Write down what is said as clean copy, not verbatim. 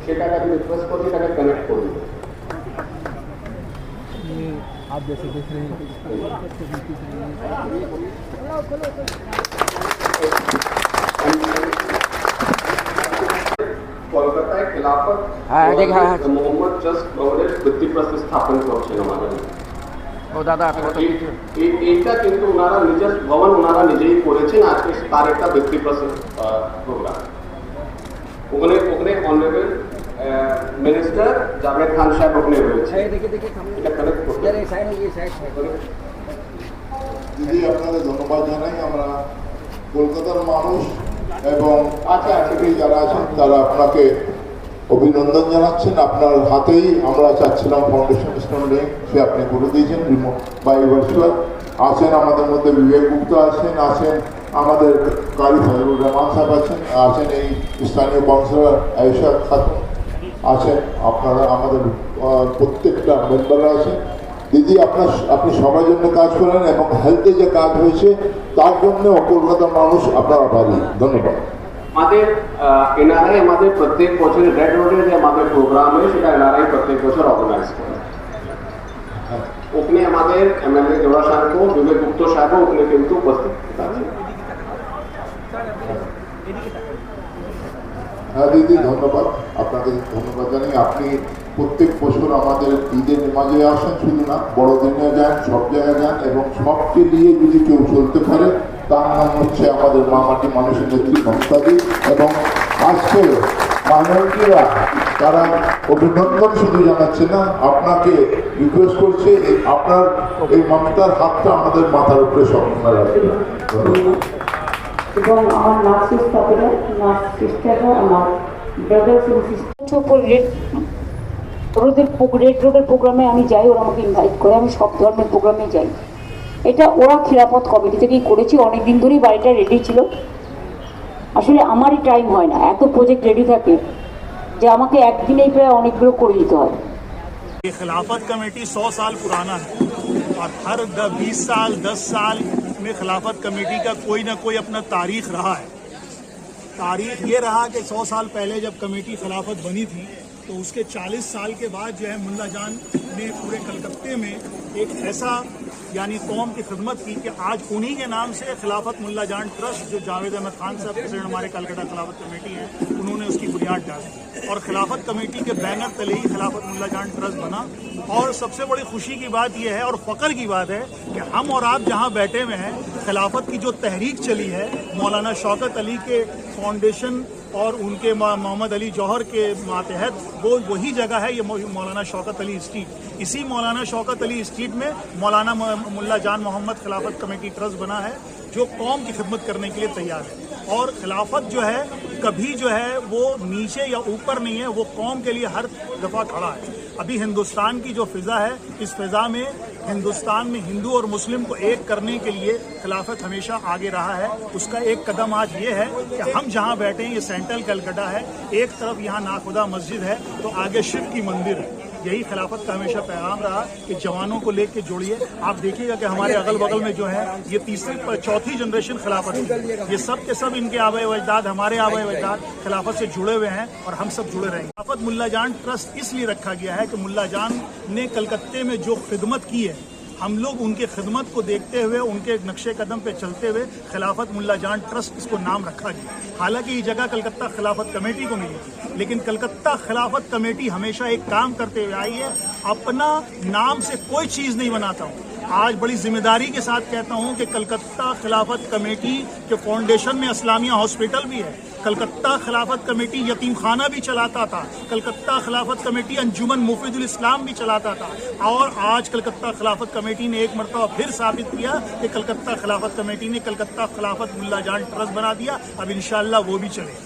সেটাকে আমি রিকোয়েস্ট করছি তাকে কানেক্ট করুন। आप जैसे देख रहे हैं কলকাতায় খেলাফত মোহাম্মদ জাস্ট ভবনের ভিত্তি প্রস্তর স্থাপন করছেন আমাদের। ও দাদা এইটা কিন্তু ওনারা নিজের ভবন ওনারা নিজেই করেছেন। আজকে তার একটা ভিত্তি প্রস্তর প্রোগ্রাম ওখানে ওখানে অনারেবল মিনিস্টার জাভেদ খান সাহেব ওখানে রয়েছে। এটা কানেক্ট করতে দিদি আপনাদের ধন্যবাদ জানাই। আমরা কলকাতার মানুষ এবং যারা আছেন তারা আপনাকে অভিনন্দন জানাচ্ছেন। আপনার হাতেই আমরা চাচ্ছিলাম ফাউন্ডেশন স্টোন নেই, সে আপনি করে দিয়েছেন রিমোট বাই ভার্চুয়াল। আছেন আমাদের মধ্যে বিবেক গুপ্ত আছেন আমাদের কারি ফজলুর রহমান সাহেব আছেন এই স্থানীয় কাউন্সিলর আয়েশা খাতুন আছেন, আপনারা আমাদের প্রত্যেকটা মেম্বাররা আছেন। দিদি আপনি সবার জন্য কাজ করেন এবং হেলথে যে কাজ হয়েছে তার জন্য কলকাতার মানুষ আপনারা পারি। ধন্যবাদ। আমাদের এনআরআই আমাদের প্রত্যেক বছর রেড রোডে যে আমাদের প্রোগ্রাম হয় সেটা এনআরআই প্রত্যেক বছর অর্গানাইজ করে। ওখানে আমাদের এমএলএ জোড়াসাঙ্ক বিবেক গুপ্ত সাহেব ওখানে কিন্তু উপস্থিত আছে। হ্যাঁ দিদি ধন্যবাদ, আপনাকে ধন্যবাদ জানাই। আপনি প্রত্যেক বছর আমাদের ঈদের মাঝে আসেন, শুধু না বড়দিনে যান, সব জায়গায় যান এবং সবকে নিয়ে যদি কেউ চলতে পারে তার নাম হচ্ছে আমাদের মামাটি মানুষের নেত্রী মমতাদি। এবং আজকে মাইনরিটিরা তারা অভিনন্দন শুধু জানাচ্ছে না, আপনাকে রিকোয়েস্ট করছে আপনার এই মমতার হাতটা আমাদের মাথার উপরে সবসময় রাখবে। এবং আমার নার্স সিস্টাররা আমার ব্রাদার্স এবং সিস্টার রেড রোডের প্রোগ্রামে আমি যাই, ওরা আমাকে ইনভাইট করে, আমি সব ধরনের প্রোগ্রামে যাই। এটা ওরা খিলাফত কমিটি থেকেই করেছি, অনেক দিন ধরেই বাড়িটা রেডি ছিল। আসলে আমারই টাইম হয় না, এত প্রজেক্ট রেডি থাকে যে আমাকে একদিনেই প্রায় অনেকগুলো করে দিতে হয়। ये खिलाफत कमेटी 100 साल पुराना है और हर 20 साल 10 साल में खिलाफत कमेटी का कोई ना कोई अपना तारीख रहा है। तारीख ये रहा कि 100 साल पहले जब कमेटी खिलाफत बनी थी तो उसके 40 साल के बाद जो है मुल्ला जान ने पूरे कलकत्ते में एक ऐसा यानी कौम की खिदमत की कि आज उन्हीं के नाम से खिलाफत मुल्ला जान ट्रस्ट, जो जावेद अहमद खान साहब प्रेसिडेंट हमारे कलकत्ता खिलाफत कमेटी है, उन्होंने उसकी बुनियाद डाली और खिलाफत कमेटी के बैनर तले ही खिलाफत मुल्ला जान ट्रस्ट बना। और सबसे बड़ी खुशी की बात यह है और फ़ख्र की बात है कि हम और आप जहां बैठे हुए हैं, खिलाफत की जो तहरीक चली है मौलाना शौकत अली के फाउंडेशन और उनके मोहम्मद अली जौहर के मातहत, वो वही जगह है ये मौलाना शौकत अली स्ट्रीट। इसी मौलाना शौकत अली स्ट्रीट में मौलाना मुल्ला जान मोहम्मद खिलाफत कमेटी ट्रस्ट बना है, जो कौम की खिदमत करने के लिए तैयार है। और खिलाफत जो है कभी जो है वो नीचे या ऊपर नहीं है, वो कौम के लिए हर दफ़ा खड़ा है। अभी हिंदुस्तान की जो फ़िज़ा है, इस फ़िज़ा में हिंदुस्तान में हिंदू और मुस्लिम को एक करने के लिए खिलाफत हमेशा आगे रहा है। उसका एक कदम आज ये है कि हम जहाँ बैठे हैं ये सेंट्रल कलकत्ता है, एक तरफ यहाँ नाखुदा मस्जिद है तो आगे शिव की मंदिर है। यही खिलाफत का हमेशा पैगाम रहा कि जवानों को लेके जोड़िए। आप देखिएगा कि हमारे अगल बगल में जो है ये चौथी जनरेशन खिलाफत है, ये सब के सब इनके आबा वजदाद, हमारे आबा वजदाद खिलाफत से जुड़े हुए हैं और हम सब जुड़े रहेंगे। खिलाफत मुल्ला जान ट्रस्ट इसलिए रखा गया है कि मुल्ला जान ने कलकत्ते में जो खिदमत की है, हम लोग उनके खिदमत को देखते हुए, उनके नक्शे कदम पे चलते हुए खिलाफत मुल्ला जान ट्रस्ट इसको नाम रखा गया। हालांकि ये जगह कलकत्ता खिलाफत कमेटी को मिली थी, लेकिन कलकत्ता खिलाफत कमेटी हमेशा एक काम करते हुए आई है, अपना नाम से कोई चीज़ नहीं बनाता हूँ। आज बड़ी जिम्मेदारी के साथ कहता हूँ कि कलकत्ता खिलाफत कमेटी के फाउंडेशन में इस्लामिया हॉस्पिटल भी है, कलकत्ता खिलाफत कमेटी यतीम खाना भी चलाता था, कलकत्ता खिलाफत कमेटी अंजुमन मुफीदुल इस्लाम भी चलाता था। और आज कलकत्ता खिलाफत कमेटी ने एक मरतबा फिर साबित किया कि कलकत्ता खिलाफत कमेटी ने कलकत्ता खिलाफत मुल्ला जान ट्रस्ट बना दिया। अब इंशाअल्लाह वो भी चलेगा।